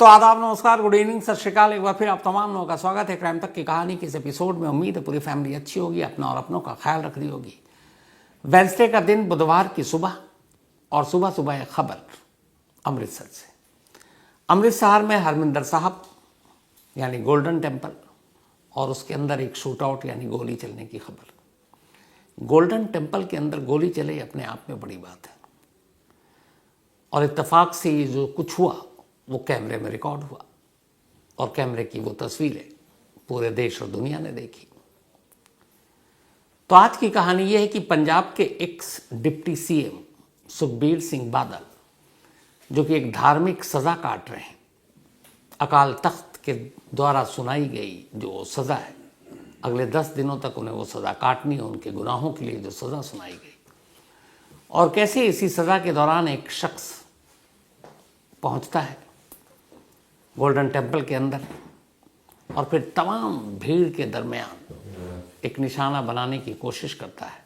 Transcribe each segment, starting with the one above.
तो आदाब, नमस्कार, गुड इवनिंग, सत श्रीकाल। एक बार फिर आप तमाम लोगों का स्वागत है क्राइम तक की कहानी के इस एपिसोड में। उम्मीद है पूरी फैमिली अच्छी होगी, अपना और अपनों का ख्याल रख रही होगी। वेडनेसडे का दिन, बुधवार की सुबह, और सुबह सुबह एक खबर अमृतसर से। अमृतसर में हरमिंदर साहब यानी गोल्डन टेम्पल और उसके अंदर एक शूट आउट यानी गोली चलने की खबर। गोल्डन टेम्पल के अंदर गोली चले अपने आप में बड़ी बात है, और इत्तेफाक से ये जो कुछ हुआ वो कैमरे में रिकॉर्ड हुआ, और कैमरे की वो तस्वीरें पूरे देश और दुनिया ने देखी। तो आज की कहानी ये है कि पंजाब के x deputy CM Sukhbir Singh Badal, जो कि एक धार्मिक सजा काट रहे हैं, अकाल तख्त के द्वारा सुनाई गई जो सजा है, अगले 10 दिनों तक उन्हें वो सजा काटनी है, उनके गुनाहों के लिए जो सजा सुनाई गई। और कैसे इसी सजा के दौरान एक शख्स पहुंचता है गोल्डन टेम्पल के अंदर, और फिर तमाम भीड़ के दरमियान एक निशाना बनाने की कोशिश करता है,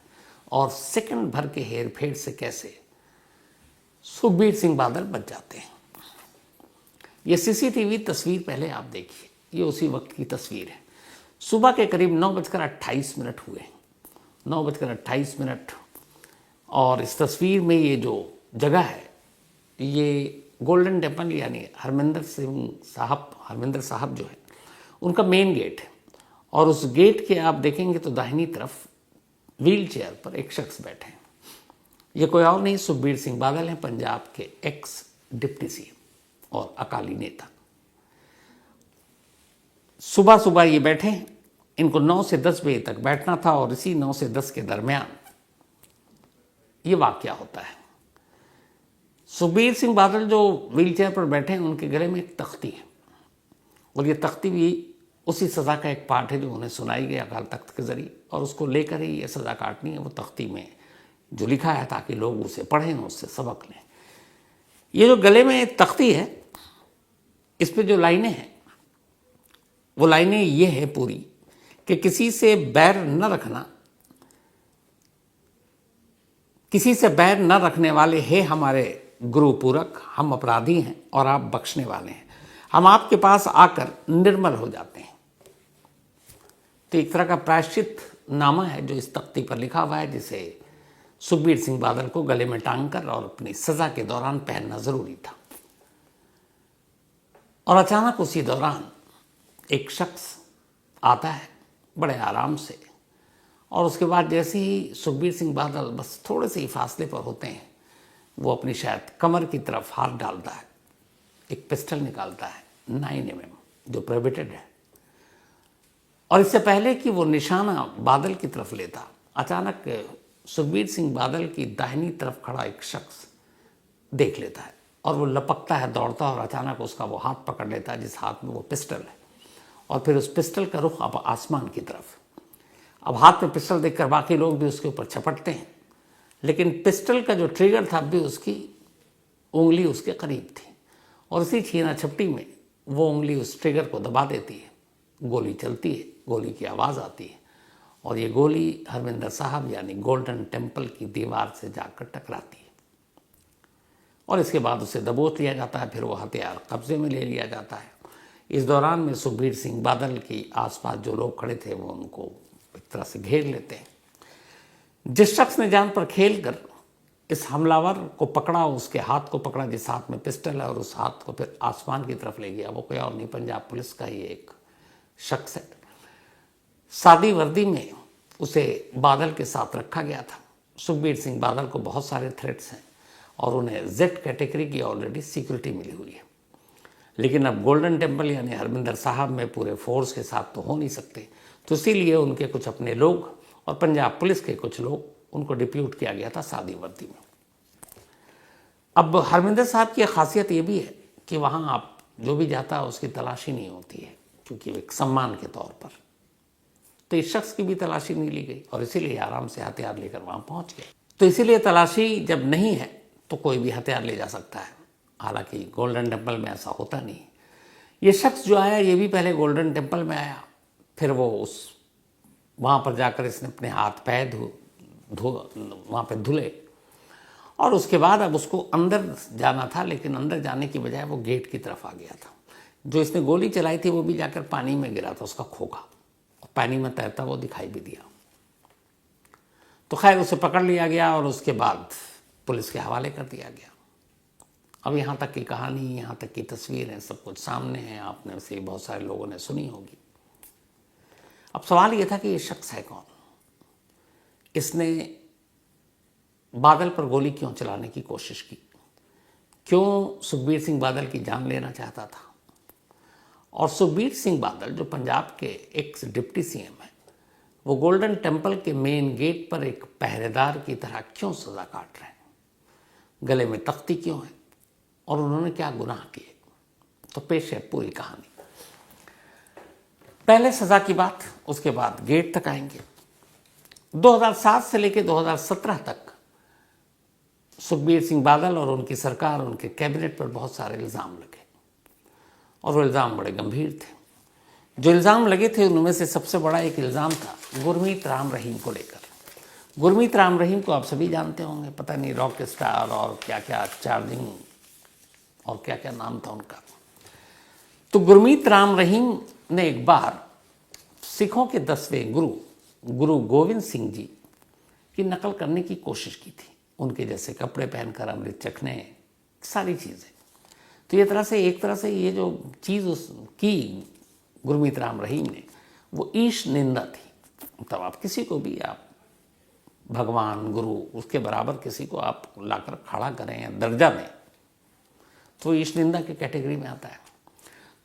और सेकंड भर के हेर फेर से कैसे सुखबीर सिंह बादल बच जाते हैं। ये सीसीटीवी तस्वीर पहले आप देखिए, ये उसी वक्त की तस्वीर है। सुबह के करीब 9:28 हुए, 9:28, और इस तस्वीर में ये जो जगह है ये गोल्डन टेम्पल यानी हरमिंदर साहब जो है उनका मेन गेट है। और उस गेट के आप देखेंगे तो दाहिनी तरफ व्हील चेयर पर एक शख्स बैठे हैं। ये कोई और नहीं, सुखबीर सिंह बादल हैं, पंजाब के एक्स डिप्टी सीएम और अकाली नेता। सुबह सुबह ये बैठे हैं, इनको 9 से 10 बजे तक बैठना था, और इसी 9 से 10 के दरमियान ये वाकया होता है। सुखबीर सिंह बादल जो व्हीलचेयर पर बैठे हैं, उनके गले में एक तख्ती है, और ये तख्ती भी उसी सज़ा का एक पार्ट है जो उन्हें सुनाई गई अकाल तख्त के जरिए, और उसको लेकर ही ये सज़ा काटनी है। वो तख्ती में जो लिखा है ताकि लोग उसे पढ़ें, उससे सबक लें। ये जो गले में तख्ती है, इस पर जो लाइनें हैं वो लाइनें ये है पूरी कि किसी से बैर न रखना, किसी से बैर न रखने वाले हैं हमारे गुरुपूरक, हम अपराधी हैं और आप बख्शने वाले हैं, हम आपके पास आकर निर्मल हो जाते हैं। तो एक तरह का प्रायश्चित नामा है जो इस तख्ती पर लिखा हुआ है, जिसे सुखबीर सिंह बादल को गले में टांग कर और अपनी सजा के दौरान पहनना जरूरी था। और अचानक उसी दौरान एक शख्स आता है बड़े आराम से, और उसके बाद जैसे ही सुखबीर सिंह बादल बस थोड़े से ही फासले पर होते हैं, वो अपनी शायद कमर की तरफ हाथ डालता है, एक पिस्टल निकालता है 9mm जो प्रोहिबिटेड है, और इससे पहले कि वो निशाना बादल की तरफ लेता, अचानक सुखबीर सिंह बादल की दाहिनी तरफ खड़ा एक शख्स देख लेता है, और वो लपकता है, दौड़ता है, और अचानक उसका वो हाथ पकड़ लेता है जिस हाथ में वो पिस्टल है, और फिर उस पिस्टल का रुख अब आसमान की तरफ। अब हाथ में पिस्टल देखकर बाकी लोग भी उसके ऊपर झपटते हैं, लेकिन पिस्टल का जो ट्रिगर था भी उसकी उंगली उसके करीब थी, और उसी छीना झपटी में वो उंगली उस ट्रिगर को दबा देती है। गोली चलती है, गोली की आवाज़ आती है, और ये गोली हरमिंदर साहब यानी गोल्डन टेम्पल की दीवार से जाकर टकराती है, और इसके बाद उसे दबोच लिया जाता है। फिर वो हथियार कब्जे में ले लिया जाता है। इस दौरान में सुखबीर सिंह बादल की आसपास जो लोग खड़े थे वो उनको एक तरह से घेर लेते हैं। जिस शख्स ने जान पर खेल कर इस हमलावर को पकड़ा, उसके हाथ को पकड़ा जिस हाथ में पिस्टल है, और उस हाथ को फिर आसमान की तरफ ले गया, वो कोई और नहीं, पंजाब पुलिस का ही एक शख्स है। सादी वर्दी में उसे बादल के साथ रखा गया था। सुखबीर सिंह बादल को बहुत सारे थ्रेट्स हैं, और उन्हें जेड कैटेगरी की ऑलरेडी सिक्योरिटी मिली हुई है, लेकिन अब गोल्डन टेम्पल यानी हरमिंदर साहब में पूरे फोर्स के साथ तो हो नहीं सकते, तो इसीलिए उनके कुछ अपने लोग और पंजाब पुलिस के कुछ लोग, उनको डिप्यूट किया गया था सादी वर्दी में। अब हरमिंदर साहब की खासियत ये भी है कि वहाँ आप जो भी जाता है उसकी तलाशी नहीं होती है, क्योंकि एक सम्मान के तौर पर। तो इस शख्स की भी तलाशी नहीं ली गई, और इसीलिए आराम से हथियार लेकर वहाँ पहुँच गए। तो इसीलिए तलाशी जब नहीं है तो कोई भी हथियार ले जा सकता है, हालांकि गोल्डन टेम्पल में ऐसा होता नहीं। ये शख्स जो आया, ये भी पहले गोल्डन टेम्पल में आया, फिर वो वहाँ पर जाकर इसने अपने हाथ पैर वहाँ पे धुले, और उसके बाद अब उसको अंदर जाना था, लेकिन अंदर जाने की बजाय वो गेट की तरफ आ गया था। जो इसने गोली चलाई थी वो भी जाकर पानी में गिरा था, उसका खोखा, और पानी में तैरता वो दिखाई भी दिया। तो खैर उसे पकड़ लिया गया और उसके बाद पुलिस के हवाले कर दिया गया। अब यहाँ तक की कहानी, यहाँ तक की तस्वीरें सब कुछ सामने हैं, आपने से बहुत सारे लोगों ने सुनी होगी। अब सवाल ये था कि ये शख्स है कौन, इसने बादल पर गोली क्यों चलाने की कोशिश की, क्यों सुखबीर सिंह बादल की जान लेना चाहता था, और सुखबीर सिंह बादल जो पंजाब के एक्स डिप्टी सीएम है, वो गोल्डन टेम्पल के मेन गेट पर एक पहरेदार की तरह क्यों सजा काट रहे हैं, गले में तख्ती क्यों है, और उन्होंने क्या गुनाह किए। तो पेश है पूरी कहानी। पहले सजा की बात, उसके बाद गेट तक आएंगे। 2007 से लेकर 2017 तक सुखबीर सिंह बादल और उनकी सरकार, उनके कैबिनेट पर बहुत सारे इल्ज़ाम लगे, और वो इल्ज़ाम बड़े गंभीर थे। जो इल्ज़ाम लगे थे उनमें से सबसे बड़ा एक इल्ज़ाम था गुरमीत राम रहीम को लेकर। गुरमीत राम रहीम को आप सभी जानते होंगे, पता नहीं रॉक स्टार और क्या क्या चार्जिंग और क्या क्या नाम था उनका। तो गुरमीत राम रहीम ने एक बार सिखों के 10वें गुरु गोविंद सिंह जी की नकल करने की कोशिश की थी, उनके जैसे कपड़े पहनकर, अमृत चखने, सारी चीज़ें। तो एक तरह से ये जो चीज़ की गुरमीत राम रहीम ने, वो ईश निंदा थी। तब आप किसी को भी आप भगवान, गुरु, उसके बराबर किसी को आप लाकर खड़ा करें या दर्जा दें, तो ईश निंदा की कैटेगरी में आता है।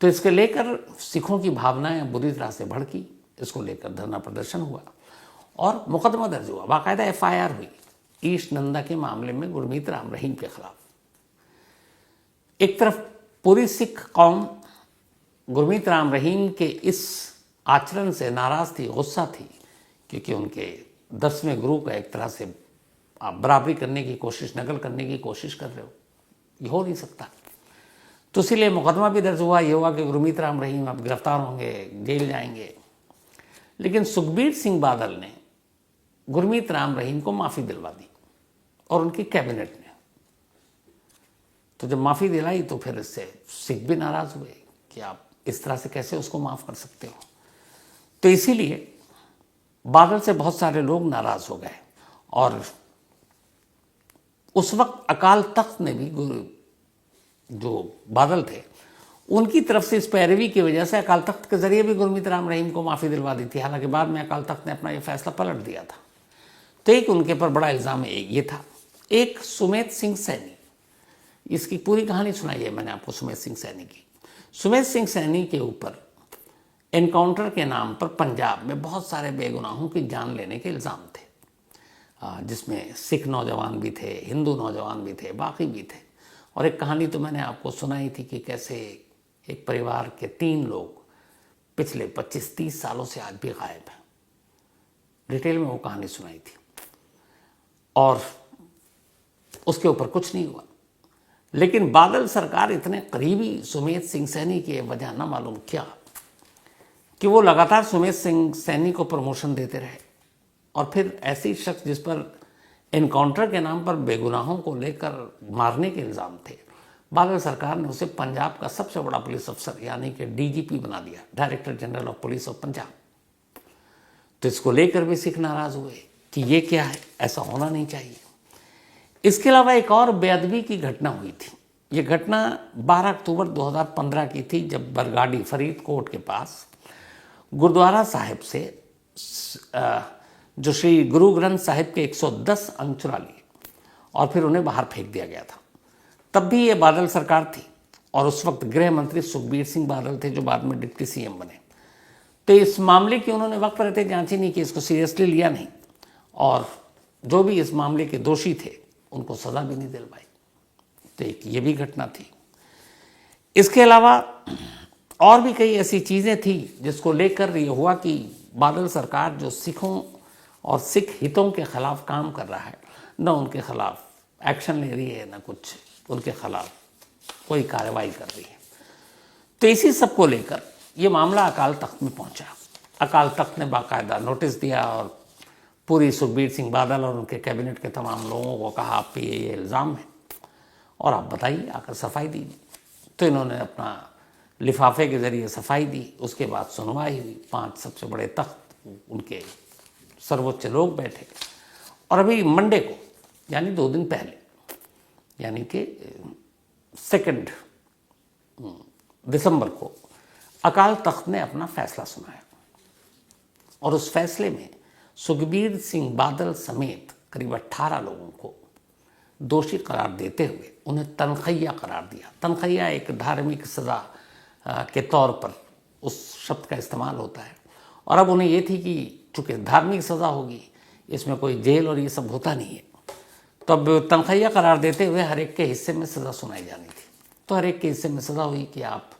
तो इसके लेकर सिखों की भावनाएं बुरी तरह से भड़की, इसको लेकर धरना प्रदर्शन हुआ और मुकदमा दर्ज हुआ, बाकायदा FIR हुई ईश निंदा के मामले में गुरमीत राम रहीम के खिलाफ। एक तरफ पूरी सिख कौम गुरमीत राम रहीम के इस आचरण से नाराज थी, गुस्सा थी, क्योंकि उनके 10वें गुरु का एक तरह से आप बराबरी करने की कोशिश, नकल करने की कोशिश कर रहे हो, ये हो नहीं सकता। तो इसीलिए मुकदमा भी दर्ज हुआ, ये हुआ कि गुरमीत राम रहीम अब गिरफ्तार होंगे, जेल जाएंगे। लेकिन सुखबीर सिंह बादल ने गुरमीत राम रहीम को माफ़ी दिलवा दी और उनकी कैबिनेट ने। तो जब माफ़ी दिलाई तो फिर इससे सिख भी नाराज़ हुए कि आप इस तरह से कैसे उसको माफ़ कर सकते हो। तो इसीलिए बादल से बहुत सारे लोग नाराज़ हो गए, और उस वक्त अकाल तख्त ने भी जो बादल थे उनकी तरफ से इस पैरवी की वजह से अकाल तख्त के जरिए भी गुरमीत राम रहीम को माफ़ी दिलवा दी थी। हालांकि बाद में अकाल तख्त ने अपना ये फैसला पलट दिया था। तो एक उनके पर बड़ा इल्ज़ाम ये था। एक सुमेध सिंह सैनी, इसकी पूरी कहानी सुनाई है मैंने आपको सुमेध सिंह सैनी की। सुमेध सिंह सैनी के ऊपर एनकाउंटर के नाम पर पंजाब में बहुत सारे बेगुनाहों की जान लेने के इल्ज़ाम थे, जिसमें सिख नौजवान भी थे, हिंदू नौजवान भी थे, बाकी भी थे। और एक कहानी तो मैंने आपको सुनाई थी कि कैसे एक परिवार के 3 लोग पिछले 25-30 सालों से आज भी गायब हैं। डिटेल में वो कहानी सुनाई थी, और उसके ऊपर कुछ नहीं हुआ। लेकिन बादल सरकार इतने करीबी सुमेध सिंह सैनी की वजह न मालूम क्या कि वो लगातार सुमेध सिंह सैनी को प्रमोशन देते रहे, और फिर ऐसी शख्स जिस पर एनकाउंटर के नाम पर बेगुनाहों को लेकर मारने के इल्ज़ाम थे, बादल सरकार ने उसे पंजाब का सबसे बड़ा पुलिस अफसर यानी कि DGP बना दिया, director general of police of Punjab. तो इसको लेकर भी सिख नाराज़ हुए कि ये क्या है, ऐसा होना नहीं चाहिए। इसके अलावा एक और बेअदबी की घटना हुई थी। ये घटना 12 अक्टूबर 2015 की थी, जब बरगाड़ी फरीदकोट के पास गुरुद्वारा साहिब से जो श्री गुरु ग्रंथ साहिब के 110 अंग चुरा लिए और फिर उन्हें बाहर फेंक दिया गया था। तब भी ये बादल सरकार थी, और उस वक्त गृह मंत्री सुखबीर सिंह बादल थे, जो बाद में डिप्टी CM बने। तो इस मामले की उन्होंने वक्त रहते जांच ही नहीं की, इसको सीरियसली लिया नहीं, और जो भी इस मामले के दोषी थे उनको सज़ा भी नहीं दिलवाई। तो एक ये भी घटना थी। इसके अलावा और भी कई ऐसी चीज़ें थी जिसको लेकर ये हुआ कि बादल सरकार जो सिखों और सिख हितों के खिलाफ काम कर रहा है, न उनके खिलाफ एक्शन ले रही है, न कुछ उनके खिलाफ कोई कार्रवाई कर रही है। तो इसी सब को लेकर ये मामला अकाल तख्त में पहुंचा। अकाल तख्त ने बाकायदा नोटिस दिया और पूरी सुखबीर सिंह बादल और उनके कैबिनेट के तमाम लोगों को कहा, आप पे ये इल्ज़ाम है और आप बताइए, आकर सफाई दीजिए। तो इन्होंने अपना लिफाफे के ज़रिए सफाई दी, उसके बाद सुनवाई हुई, 5 सबसे बड़े तख्त, उनके सर्वोच्च लोग बैठे। और अभी मंडे को यानी 2 दिन पहले, यानी कि 2 दिसंबर को अकाल तख्त ने अपना फैसला सुनाया और उस फैसले में सुखबीर सिंह बादल समेत करीब 18 लोगों को दोषी करार देते हुए उन्हें तनखैया करार दिया। तनखैया एक धार्मिक सज़ा के तौर पर उस शब्द का इस्तेमाल होता है, और अब उन्हें ये थी कि चूँकि धार्मिक सज़ा होगी, इसमें कोई जेल और ये सब होता नहीं है, तो अब तनखैया करार देते हुए हर एक के हिस्से में सज़ा सुनाई जानी थी। तो हर एक के हिस्से में सज़ा हुई कि आप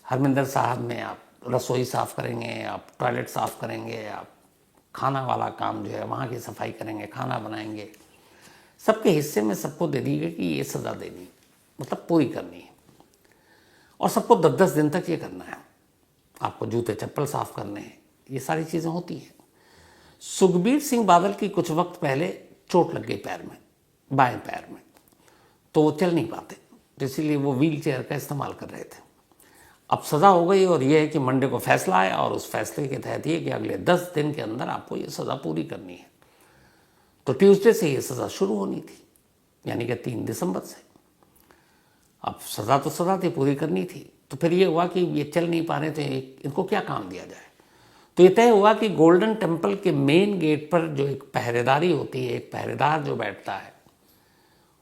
हरमिंदर साहब में आप रसोई साफ़ करेंगे, आप टॉयलेट साफ़ करेंगे, आप खाना वाला काम जो है वहाँ की सफाई करेंगे, खाना बनाएंगे। सबके हिस्से में सबको दे दी गई कि ये सज़ा देनी, मतलब पूरी करनी है, और सबको 10-10 दिन तक ये करना है। आपको जूते चप्पल साफ़ करने हैं, ये सारी चीज़ें होती हैं। सुखबीर सिंह बादल की कुछ वक्त पहले चोट लग गई पैर में, बाएं पैर में, तो वो चल नहीं पाते, तो इसीलिए वो व्हील चेयर का इस्तेमाल कर रहे थे। अब सज़ा हो गई, और ये है कि मंडे को फैसला आया, और उस फैसले के तहत ये कि अगले 10 दिन के अंदर आपको ये सज़ा पूरी करनी है। तो ट्यूसडे से ये सज़ा शुरू होनी थी, यानी कि 3 दिसंबर से। अब सज़ा तो सज़ा थी, पूरी करनी थी। तो फिर ये हुआ कि ये चल नहीं पा रहे थे, इनको क्या काम दिया जाए। तो ये तय हुआ कि गोल्डन टेम्पल के मेन गेट पर जो एक पहरेदारी होती है, एक पहरेदार जो बैठता है,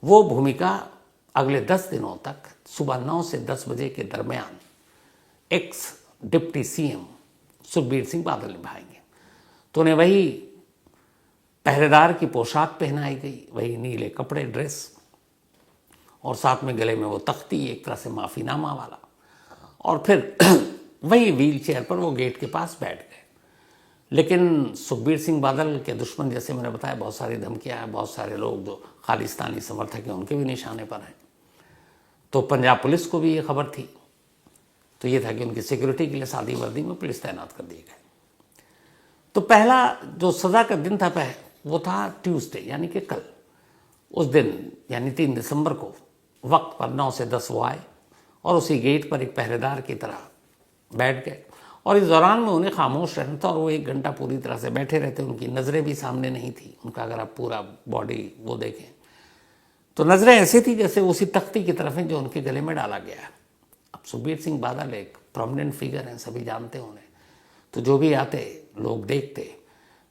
वो भूमिका अगले 10 दिनों तक सुबह 9 से 10 बजे के दरमियान x deputy CM Sukhbir Singh Badal निभाएंगे। तो उन्हें वही पहरेदार की पोशाक पहनाई गई, वही नीले कपड़े, ड्रेस, और साथ में गले में वो तख्ती, एक तरह से माफ़ीनामा वाला, और फिर वही व्हील चेयर पर वो गेट के पास बैठ गए। लेकिन सुखबीर सिंह बादल के दुश्मन, जैसे मैंने बताया, बहुत सारी धमकियाँ हैं, बहुत सारे लोग जो खालिस्तानी समर्थक हैं उनके भी निशाने पर हैं। तो पंजाब पुलिस को भी ये खबर थी, तो ये था कि उनकी सिक्योरिटी के लिए सादी वर्दी में पुलिस तैनात कर दिए गए। तो पहला जो सज़ा का दिन था वो था ट्यूसडे, यानी कि कल। उस दिन यानी 3 दिसंबर को वक्त पर 9 से 10 वो आए और उसी गेट पर एक पहरेदार की तरह बैठ गए, और इस दौरान में उन्हें खामोश रहना था, और वो 1 घंटा पूरी तरह से बैठे रहते। उनकी नज़रें भी सामने नहीं थी, उनका अगर आप पूरा बॉडी वो देखें तो नज़रें ऐसी थी जैसे उसी तख्ती की तरफ हैं जो उनके गले में डाला गया है। अब सुखबीर सिंह बादल एक प्रोमिनेंट फिगर हैं, सभी जानते उन्हें, तो जो भी आते लोग देखते,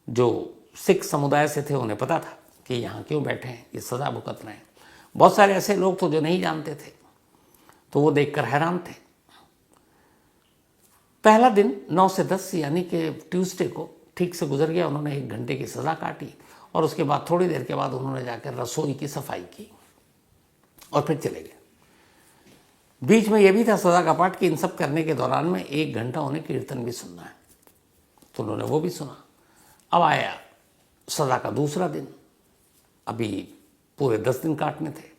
जो सिख समुदाय से थे उन्हें पता था कि यहाँ क्यों बैठे हैं, ये सज़ा भुगत रहे हैं। बहुत सारे ऐसे लोग तो जो नहीं जानते थे, तो वो देखकर हैरान थे। पहला दिन 9 से 10 यानी कि ट्यूसडे को ठीक से गुजर गया। उन्होंने 1 घंटे की सज़ा काटी, और उसके बाद थोड़ी देर के बाद उन्होंने जाकर रसोई की सफाई की और फिर चले गए। बीच में यह भी था सज़ा का पाठ कि इन सब करने के दौरान में 1 घंटा उन्हें कीर्तन भी सुनना है, तो उन्होंने वो भी सुना। अब आया सज़ा का दूसरा दिन, अभी पूरे 10 दिन काटने थे।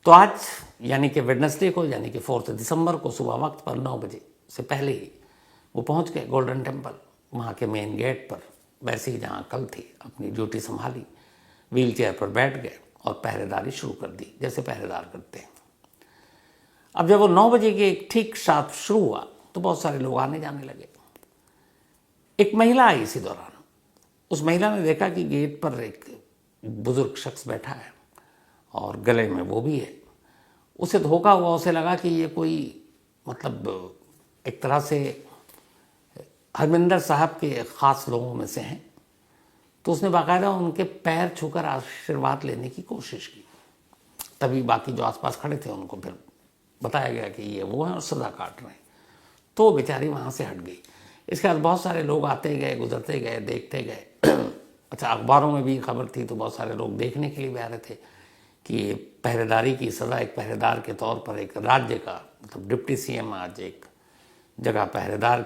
तो आज यानी कि वेडनेसडे को, यानी कि 4 दिसंबर को सुबह वक्त पर 9 बजे से पहले ही वो पहुंच गए गोल्डन टेम्पल, वहाँ के मेन गेट पर, वैसे ही जहाँ कल थी। अपनी ड्यूटी संभाली, व्हील चेयर पर बैठ गए और पहरेदारी शुरू कर दी जैसे पहरेदार करते हैं। अब जब वो 9 बजे के ठीक साथ शुरू हुआ तो बहुत सारे लोग आने जाने लगे। एक महिला आई इसी दौरान। उस महिला ने देखा कि गेट पर एक बुजुर्ग शख्स बैठा है और गले में वो भी है। उसे धोखा हुआ, उसे लगा कि ये कोई मतलब एक तरह से हरमिंदर साहब के ख़ास लोगों में से हैं, तो उसने बाकायदा उनके पैर छूकर आशीर्वाद लेने की कोशिश की। तभी बाकी जो आसपास खड़े थे उनको फिर बताया गया कि ये वो हैं और सज़ा काट रहे हैं, तो बेचारी वहाँ से हट गई। इसके बाद बहुत सारे लोग आते गए, गुजरते गए, देखते गए। अच्छा, अखबारों में भी खबर थी तो बहुत सारे लोग देखने के लिए भी आ रहे थे कि पहरेदारी की सज़ा, एक पहरेदार के तौर पर एक राज्य का मतलब डिप्टी सीएम आज एक जगह पहरेदार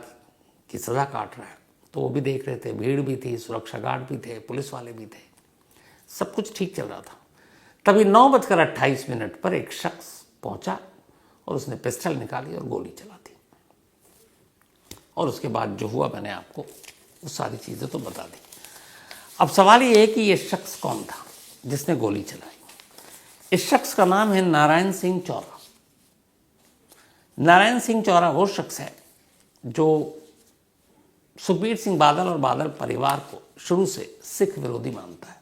की सज़ा काट रहा है, तो वो भी देख रहे थे। भीड़ भी थी, सुरक्षा गार्ड भी थे, पुलिस वाले भी थे, सब कुछ ठीक चल रहा था। तभी 9:28 पर एक शख्स पहुंचा और उसने पिस्टल निकाली और गोली चला दी। और उसके बाद जो हुआ मैंने आपको वो सारी चीज़ें तो बता दी। अब सवाल ये है कि ये शख्स कौन था जिसने गोली चलाई। इस शख्स का नाम है नारायण सिंह चौरा। नारायण सिंह चौरा वो शख्स है जो सुखबीर सिंह बादल और बादल परिवार को शुरू से सिख विरोधी मानता है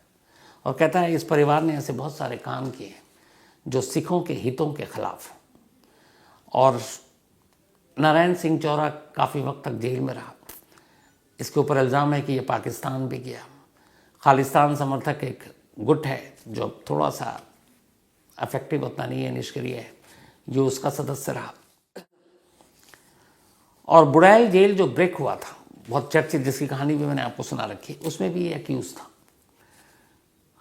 और कहता है इस परिवार ने ऐसे बहुत सारे काम किए हैं जो सिखों के हितों के खिलाफ है। और नारायण सिंह चौरा काफ़ी वक्त तक जेल में रहा। इसके ऊपर इल्ज़ाम है कि ये पाकिस्तान भी गया। खालिस्तान समर्थक एक गुट है जो थोड़ा सा अफेक्टिव उतना नहीं है, निष्क्रिय है, जो उसका सदस्य रहा। और बुड़ैल जेल जो ब्रेक हुआ था, बहुत चर्चित, जिसकी कहानी भी मैंने आपको सुना रखी, उसमें भी ये अक्यूज था।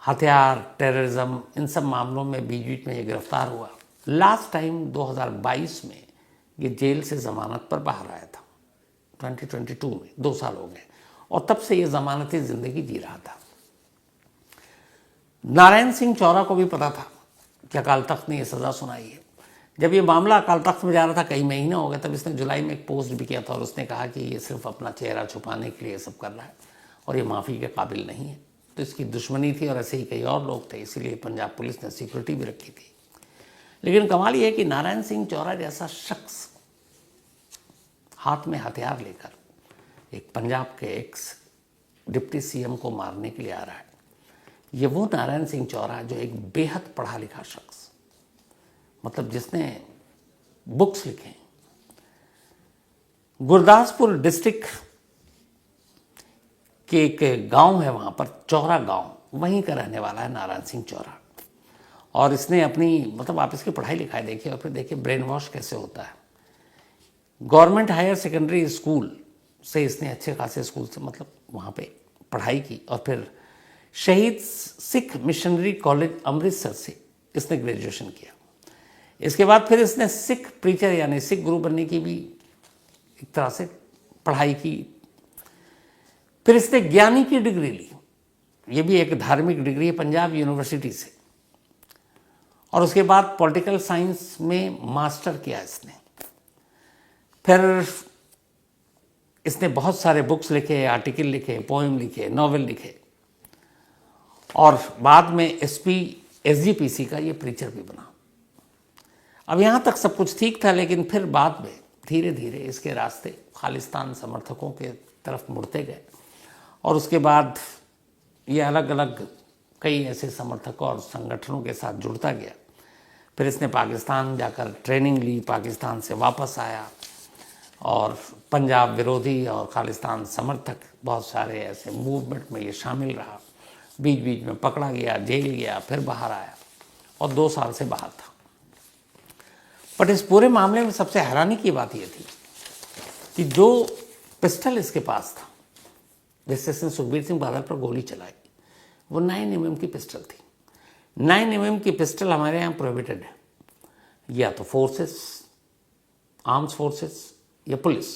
हथियार, टेररिज्म, इन सब मामलों में बीच बीच में ये गिरफ्तार हुआ। लास्ट टाइम 2022 में ये जेल से ज़मानत पर बाहर आया था, 2022 में, 2 साल हो गए, और तब से ये ज़मानती ज़िंदगी जी रहा था। नारायण सिंह चौरा को भी पता था कि अकाल तख्त ने ये सज़ा सुनाई है। जब ये मामला अकाल तख्त में जा रहा था, कई महीने हो गए, तब इसने जुलाई में एक पोस्ट भी किया था और उसने कहा कि ये सिर्फ अपना चेहरा छुपाने के लिए सब कर रहा है और ये माफ़ी के काबिल नहीं है। तो इसकी दुश्मनी थी और ऐसे ही कई और लोग थे, इसीलिए पंजाब पुलिस ने सिक्योरिटी भी रखी थी। लेकिन कमाल ये है कि नारायण सिंह चौरा जैसा शख्स हाथ में हथियार लेकर एक पंजाब के एक्स डिप्टी सीएम को मारने के लिए आ रहा है। ये वो नारायण सिंह चौरा जो एक बेहद पढ़ा लिखा शख्स, मतलब जिसने बुक्स लिखे। गुरदासपुर डिस्ट्रिक्ट के एक गांव है, वहाँ पर चौरा गांव, वहीं का रहने वाला है नारायण सिंह चौरा। और इसने अपनी, मतलब आप इसकी पढ़ाई लिखाई देखिए और फिर देखिए ब्रेन वॉश कैसे होता है। गवर्नमेंट हायर सेकेंडरी स्कूल से इसने अच्छे खासे स्कूल से, मतलब वहाँ पे पढ़ाई की और फिर शहीद सिख मिशनरी कॉलेज अमृतसर से इसने ग्रेजुएशन किया। इसके बाद फिर इसने सिख प्रीचर यानी सिख गुरु बनने की भी एक तरह से पढ़ाई की। फिर इसने ज्ञानी की डिग्री ली, ये भी एक धार्मिक डिग्री है, पंजाब यूनिवर्सिटी से। और उसके बाद पॉलिटिकल साइंस में मास्टर किया इसने। फिर इसने बहुत सारे बुक्स लिखे, आर्टिकल लिखे, पोएम लिखे, नॉवेल लिखे और बाद में एसजीपीसी का ये प्रीचर भी बना। अब यहाँ तक सब कुछ ठीक था, लेकिन फिर बाद में धीरे धीरे इसके रास्ते खालिस्तान समर्थकों के तरफ मुड़ते गए और उसके बाद ये अलग अलग कई ऐसे समर्थकों और संगठनों के साथ जुड़ता गया। फिर इसने पाकिस्तान जाकर ट्रेनिंग ली, पाकिस्तान से वापस आया और पंजाब विरोधी और खालिस्तान समर्थक बहुत सारे ऐसे मूवमेंट में ये शामिल रहा। बीच बीच में पकड़ा गया, जेल गया, फिर बाहर आया और 2 साल से बाहर था। बट इस पूरे मामले में सबसे हैरानी की बात यह थी कि जो पिस्टल इसके पास था, जिससे इसने सुखबीर सिंह बादल पर गोली चलाई, वो 9mm की पिस्टल थी। 9mm की पिस्टल हमारे यहाँ प्रोहिबिटेड है। या तो फोर्सेस, आर्म्स फोर्सेस या पुलिस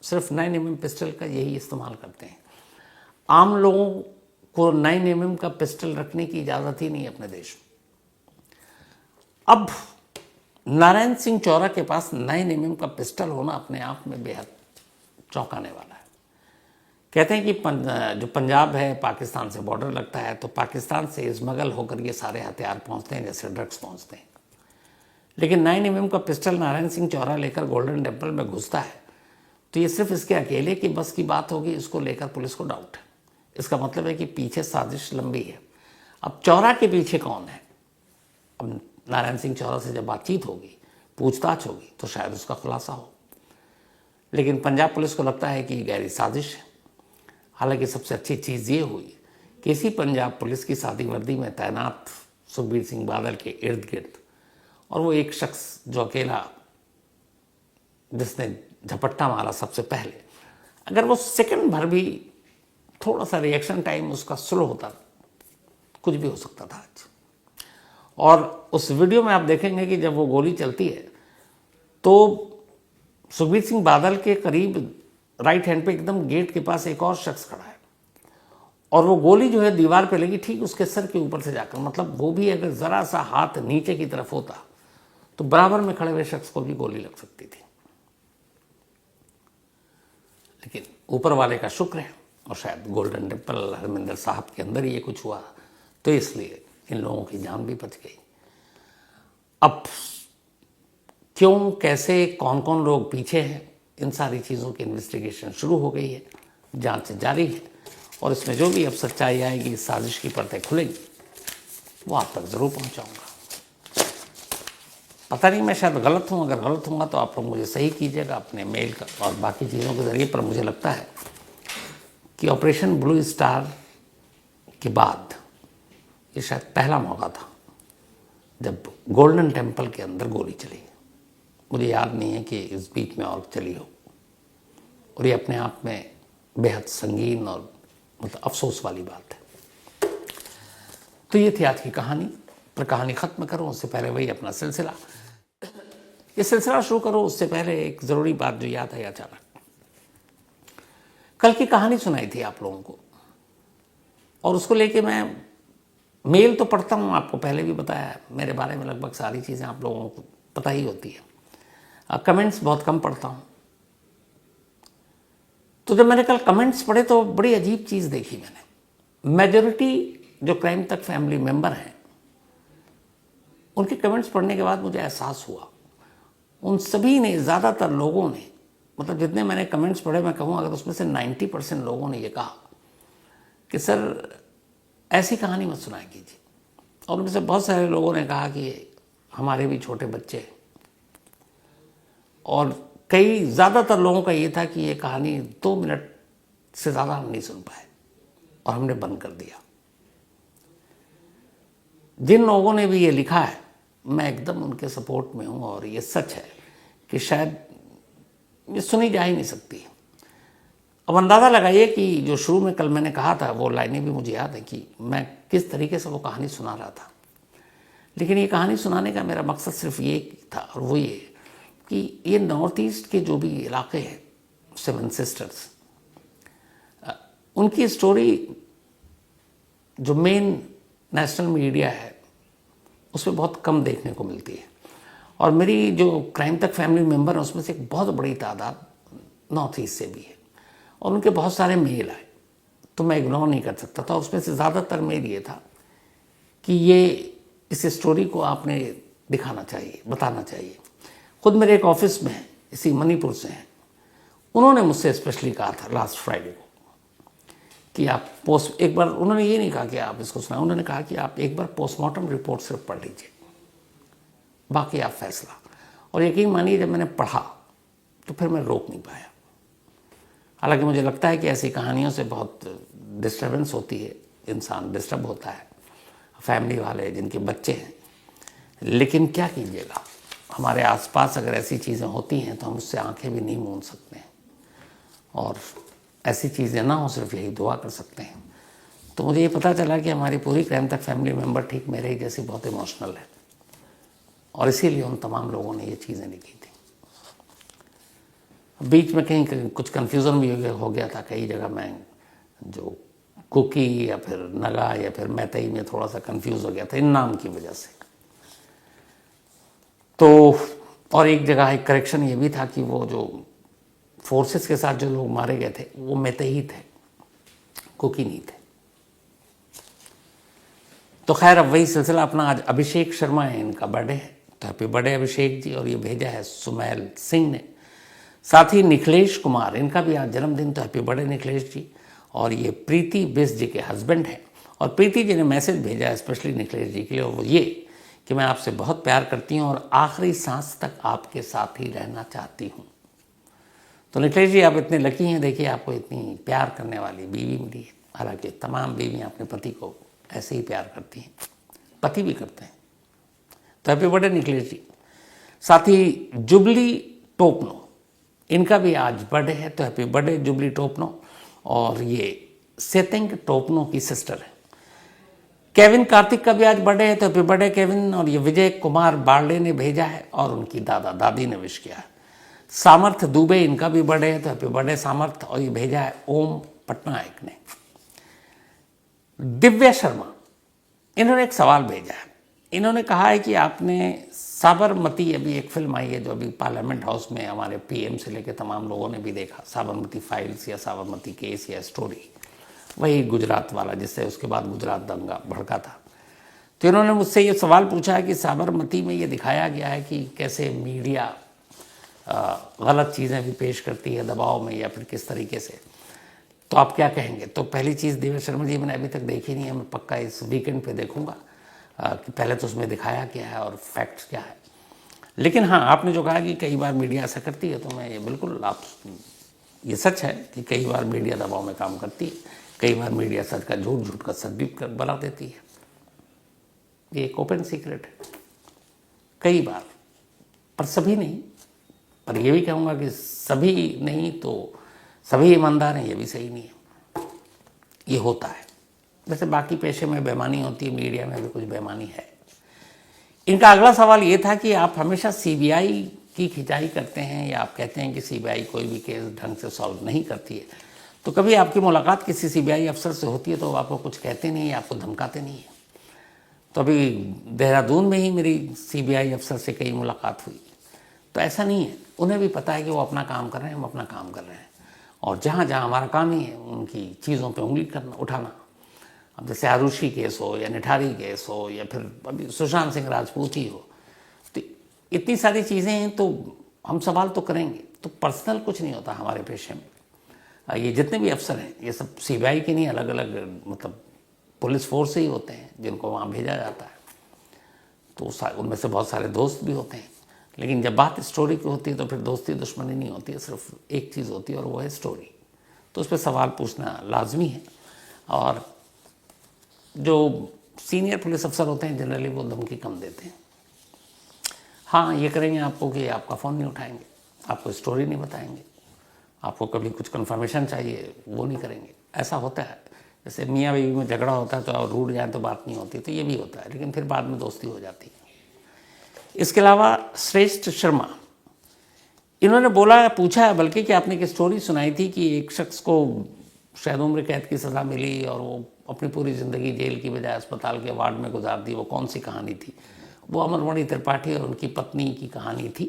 सिर्फ 9mm पिस्टल का यही इस्तेमाल करते हैं। आम लोगों को 9mm का पिस्टल रखने की इजाज़त ही नहीं है अपने देश में। अब नारायण सिंह चौरा के पास 9mm का पिस्टल होना अपने आप में बेहद चौंकाने वाला है। कहते हैं कि जो पंजाब है पाकिस्तान से बॉर्डर लगता है, तो पाकिस्तान से स्मगल होकर ये सारे हथियार पहुंचते हैं, जैसे ड्रग्स पहुंचते हैं। लेकिन 9mm का पिस्टल नारायण सिंह चौरा लेकर गोल्डन टेम्पल में घुसता है तो ये सिर्फ इसके अकेले की बस की बात होगी, इसको लेकर पुलिस को डाउट है। इसका मतलब है कि पीछे साजिश लंबी है। अब चौरा के पीछे कौन है? अब नारायण सिंह चौरा से जब बातचीत होगी, पूछताछ होगी, तो शायद उसका खुलासा हो। लेकिन पंजाब पुलिस को लगता है कि ये गहरी साजिश है। हालांकि सबसे अच्छी चीज़ ये हुई कि इसी पंजाब पुलिस की सादी वर्दी में तैनात सुखबीर सिंह बादल के इर्द गिर्द और वो एक शख्स जो अकेला, जिसने झपट्टा मारा सबसे पहले, अगर वो सेकंड भर भी थोड़ा सा रिएक्शन टाइम उसका स्लो होता, कुछ भी हो सकता था आज। और उस वीडियो में आप देखेंगे कि जब वो गोली चलती है तो सुखबीर सिंह बादल के करीब राइट हैंड पे एकदम गेट के पास एक और शख्स खड़ा है और वो गोली जो है दीवार पे लगी ठीक उसके सर के ऊपर से जाकर, मतलब वो भी अगर ज़रा सा हाथ नीचे की तरफ होता तो बराबर में खड़े हुए शख्स को भी गोली लग सकती थी। लेकिन ऊपर वाले का शुक्र है और शायद गोल्डन टेम्पल हरमिंदर साहब के अंदर ये कुछ हुआ, तो इसलिए इन लोगों की जान भी बच गई। अब क्यों, कैसे, कौन कौन लोग पीछे हैं, इन सारी चीज़ों की इन्वेस्टिगेशन शुरू हो गई है, जांच जारी है। और इसमें जो भी अब सच्चाई आएगी, साजिश की परतें खुलेंगी, वो आप तक ज़रूर पहुंचाऊंगा। पता नहीं, मैं शायद गलत हूं, अगर गलत होऊंगा तो आप लोग मुझे सही कीजिएगा अपने मेल का और बाकी चीज़ों के ज़रिए। पर मुझे लगता है कि ऑपरेशन ब्लू स्टार के बाद ये शायद पहला मौका था जब गोल्डन टेम्पल के अंदर गोली चली। मुझे याद नहीं है कि इस बीच में और चली हो, और ये अपने आप में बेहद संगीन और मतलब अफसोस वाली बात है। तो ये थी आज की कहानी। पर कहानी ख़त्म करूँ उससे पहले वही अपना सिलसिला, ये सिलसिला शुरू करो उससे पहले एक ज़रूरी बात जो याद है अचानक। कल की कहानी सुनाई थी आप लोगों को, और उसको लेके मैं मेल तो पढ़ता हूँ, आपको पहले भी बताया, मेरे बारे में लगभग सारी चीज़ें आप लोगों को पता ही होती है। कमेंट्स बहुत कम पढ़ता हूँ। तो जब मैंने कल कमेंट्स पढ़े तो बड़ी अजीब चीज़ देखी मैंने। मेजॉरिटी जो क्राइम तक फैमिली मेंबर हैं, उनके कमेंट्स पढ़ने के बाद मुझे एहसास हुआ, उन सभी ने, ज़्यादातर लोगों ने, मतलब जितने मैंने कमेंट्स पढ़े, मैं कहूँ अगर उसमें से 90% लोगों ने ये कहा कि सर ऐसी कहानी मत सुनाया कीजिए। और उनमें से बहुत सारे लोगों ने कहा कि हमारे भी छोटे बच्चे हैं, और कई, ज़्यादातर लोगों का ये था कि ये कहानी 2 मिनट से ज़्यादा हम नहीं सुन पाए और हमने बंद कर दिया। जिन लोगों ने भी ये लिखा है, मैं एकदम उनके सपोर्ट में हूँ, और ये सच है कि शायद ये सुनी जा ही नहीं सकती। अब अंदाज़ा लगाइए कि जो शुरू में कल मैंने कहा था, वो लाइनें भी मुझे याद है कि मैं किस तरीके से वो कहानी सुना रहा था। लेकिन ये कहानी सुनाने का मेरा मकसद सिर्फ ये था, और वो ये कि ये नॉर्थ ईस्ट के जो भी इलाके हैं, 7 सिस्टर्स, उनकी स्टोरी जो मेन नेशनल मीडिया है उसमें बहुत कम देखने को मिलती है। और मेरी जो क्राइम तक फैमिली मेंबर हैं उसमें से एक बहुत बड़ी तादाद नॉर्थ ईस्ट से भी है, और उनके बहुत सारे मेल आए, तो मैं इग्नोर नहीं कर सकता था। उसमें से ज़्यादातर मेल ये था कि ये इस स्टोरी को आपने दिखाना चाहिए, बताना चाहिए। खुद मेरे एक ऑफिस में इसी मणिपुर से हैं, उन्होंने मुझसे स्पेशली कहा था लास्ट फ्राइडे को कि आप एक बार, उन्होंने ये नहीं कहा कि आप इसको सुनाएं, उन्होंने कहा कि आप एक बार पोस्टमार्टम रिपोर्ट सिर्फ पढ़ लीजिए, बाकी आप फैसला। और यकीन मानिए जब मैंने पढ़ा तो फिर मैं रोक नहीं पाया। हालांकि मुझे लगता है कि ऐसी कहानियों से बहुत डिस्टर्बेंस होती है, इंसान डिस्टर्ब होता है, फैमिली वाले जिनके बच्चे हैं। लेकिन क्या कीजिएगा, हमारे आसपास अगर ऐसी चीज़ें होती हैं तो हम उससे आंखें भी नहीं मूंद सकते हैं, और ऐसी चीज़ें ना हो सिर्फ यही दुआ कर सकते हैं। तो मुझे ये पता चला कि हमारी पूरी क्राइम तक फैमिली मेंबर ठीक मेरे ही जैसी बहुत इमोशनल है, और इसीलिए उन तमाम लोगों ने ये चीज़ें लिखी थी। बीच में कहीं कुछ कन्फ्यूज़न भी हो गया था, कई जगह मैं जो कुकी या फिर नगा या फिर मैतई में थोड़ा सा कंफ्यूज हो गया था इन नाम की वजह से। तो और एक जगह एक करेक्शन ये भी था कि वो जो फोर्सेस के साथ जो लोग मारे गए थे वो मैतई थे, कुकी नहीं थे। तो खैर अब वही सिलसिला अपना। आज अभिषेक शर्मा है, इनका बर्थडे है, तो हैप्पी बर्थडे अभिषेक जी। और ये भेजा है सुमैल सिंह ने। साथ ही निखिलेश कुमार, इनका भी आज जन्मदिन, तो हैप्पी बर्थडे निखिलेश जी। और ये प्रीति बिस जी के हस्बैंड हैं, और प्रीति जी ने मैसेज भेजा है स्पेशली निखिलेश जी के लिए, और वो ये कि मैं आपसे बहुत प्यार करती हूँ और आखिरी सांस तक आपके साथ ही रहना चाहती हूँ। तो निखिलेश जी आप इतने लकी हैं, देखिए आपको इतनी प्यार करने वाली बीवी मिली है। हालांकि तमाम बीवियाँ अपने पति को ऐसे ही प्यार करती हैं, पति भी करते हैं। तो हैप्पी बर्थडे निखिलेश जी। साथ ही जुबली टोपनो, इनका भी आज बर्थडे है, तो हैप्पी बर्थडे जुबली टोपनो। और ये सेतेंग टोपनो की सिस्टर है। केविन कार्तिक का भी आज बर्थडे है, तो हैप्पी बर्थडे केविन। और ये विजय कुमार बार्ले ने भेजा है, और उनकी दादा दादी ने विश किया है। सामर्थ दुबे, इनका भी बर्थडे है, तो हैप्पी बर्थडे सामर्थ। और ये भेजा है ओम पटनायक ने। दिव्या शर्मा, इन्होंने एक सवाल भेजा है। इन्होंने कहा है कि आपने साबरमती, अभी एक फिल्म आई है जो अभी पार्लियामेंट हाउस में हमारे पीएम से लेकर तमाम लोगों ने भी देखा, साबरमती फाइल्स या साबरमती केस या स्टोरी, वही गुजरात वाला जिससे उसके बाद गुजरात दंगा भड़का था। तो इन्होंने मुझसे ये सवाल पूछा कि साबरमती में ये दिखाया गया है कि कैसे मीडिया गलत चीज़ें भी पेश करती है दबाव में या फिर किस तरीके से, तो आप क्या कहेंगे। तो पहली चीज़ देवेश शर्मा जी मैंने अभी तक देखी नहीं है, मैं पक्का इस वीकेंड पे देखूंगा कि पहले तो उसमें दिखाया क्या है और फैक्ट्स क्या है। लेकिन हाँ, आपने जो कहा कि कई बार मीडिया ऐसा करती है, तो मैं ये बिल्कुल ये सच है कि कई बार मीडिया दबाव में काम करती है, कई बार मीडिया सच का झूठ, झूठ का सच भी बना देती है। ये एक ओपन सीक्रेट है कई बार, पर सभी नहीं। पर ये भी कहूँगा कि सभी नहीं तो सभी ईमानदार हैं, ये भी सही नहीं है। ये होता है, वैसे बाकी पेशे में बेईमानी होती है, मीडिया में भी कुछ बेईमानी है। इनका अगला सवाल ये था कि आप हमेशा सीबीआई की खिंचाई करते हैं या आप कहते हैं कि सीबीआई कोई भी केस ढंग से सॉल्व नहीं करती है, तो कभी आपकी मुलाकात किसी सीबीआई अफसर से होती है तो आपको कुछ कहते नहीं है, आपको धमकाते नहीं है। तो अभी देहरादून में ही मेरी सीबीआई अफसर से कई मुलाकात हुई, तो ऐसा नहीं है, उन्हें भी पता है कि वो अपना काम कर रहे हैं, हम अपना काम कर रहे हैं, और जहाँ जहाँ हमारा काम ही है उनकी चीज़ों पे उंगली करना, उठाना। अब जैसे आरुषि केस हो या निठारी केस हो या फिर अभी सुशांत सिंह राजपूत ही हो, तो इतनी सारी चीज़ें हैं, तो हम सवाल तो करेंगे। तो पर्सनल कुछ नहीं होता हमारे पेशे में। ये जितने भी अफसर हैं ये सब सीबीआई के नहीं, अलग अलग मतलब पुलिस फोर्स से ही होते हैं जिनको वहाँ भेजा जाता है। तो उनमें से बहुत सारे दोस्त भी होते हैं, लेकिन जब बात स्टोरी की होती है तो फिर दोस्ती दुश्मनी नहीं होती है, सिर्फ एक चीज़ होती है और वो है स्टोरी। तो उस पर सवाल पूछना लाजमी है। और जो सीनियर पुलिस अफसर होते हैं जनरली वो धमकी कम देते हैं। हाँ, ये करेंगे आपको कि आपका फ़ोन नहीं उठाएंगे, आपको स्टोरी नहीं बताएंगे, आपको कभी कुछ कन्फर्मेशन चाहिए वो नहीं करेंगे। ऐसा होता है, जैसे मियाँ बीवी में झगड़ा होता है तो रूठ जाए तो बात नहीं होती, तो ये भी होता है, लेकिन फिर बाद में दोस्ती हो जाती है। इसके अलावा श्रेष्ठ शर्मा, इन्होंने पूछा है बल्कि कि आपने एक स्टोरी सुनाई थी कि एक शख्स को शायद उम्र कैद की सज़ा मिली और वो अपनी पूरी ज़िंदगी जेल की बजाय अस्पताल के वार्ड में गुजार दी। वो कौन सी कहानी थी? वो अमरमणि त्रिपाठी और उनकी पत्नी की कहानी थी,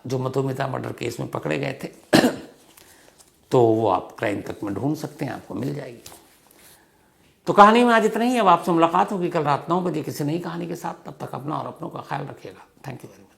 जो मधुमिता मर्डर केस में पकड़े गए थे। तो वो आप क्राइम तक में ढूंढ सकते हैं, आपको मिल जाएगी। तो कहानी में आज इतना ही। अब आपसे मुलाकात होगी कल रात 9 बजे किसी नई कहानी के साथ। तब तक अपना और अपनों का ख्याल रखिएगा। Thank you very much.